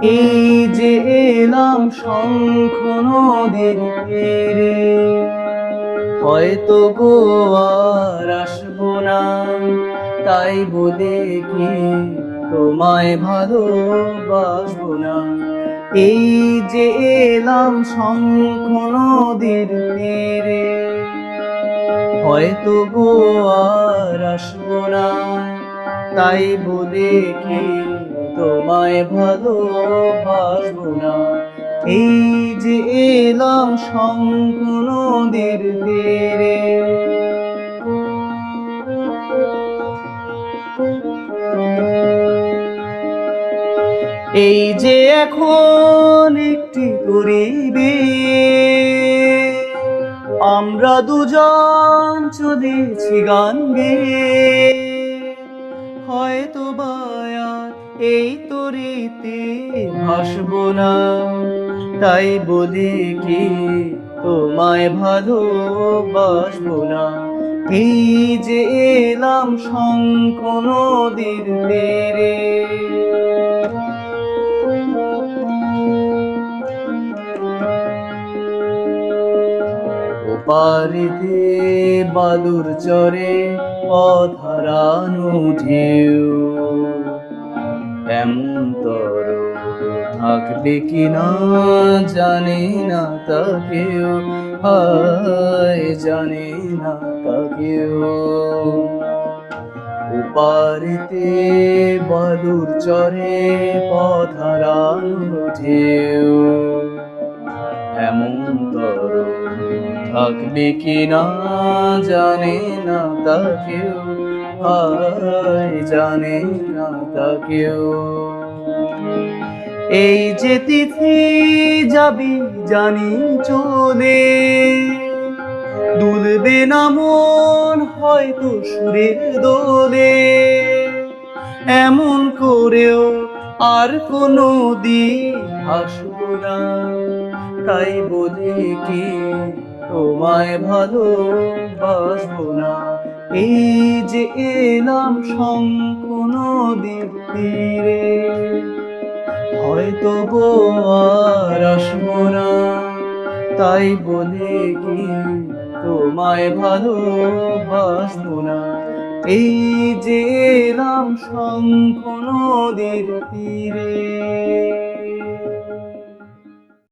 এই যে এলাম শঙ্খ নদীর তীরে, হয়তো গো আর আসবো না, তাই বলে কি তোমায় ভালোবাসবো না। এই যে এলাম শঙ্খ নদীর তীরে, হয়তো গো আর আসবো না, তাই বলে কি তোমায় ভালোবাসবো না। এই যে এলাম শঙ্খ নদীর তীরে। এই যে এখন একটি করিবে, আমরা দুজন চলেছি গান গেয়ে, হয়তো বায়ার এই তরিতে ভাসবো না, তাই বলি কি তোমায় ভালোবাসবো না। এই যে এলাম শঙ্খ নদীর তীরে। ওপারেতে বালুর চরে অধারানো ঢেউ, এমন তর থাকবে কিনা জানি না তা কেউ, হায় জানি না তা কেউ। ওপারেতে বালুর চরে অধারানো ঢেউ, এমন তর থাকবে কিনা জানে না তা কেউ, হায় জানে না তা কেউ। এই যে তিথি যাবি জানি চলে, দুলবে না মন হয়তো সুরের দোলে, এমন করেও আর কোনো দিন আসবো না, তাই বলে কি তোমায় ভালোবাসবো না। এই যে এলাম শঙ্খ নদীর তীরে, হয়তো গো আর আসবো না, তাই বলে কি তোমায় ভালোবাসবো না। এই যে এলাম শঙ্খ নদীর তীরে।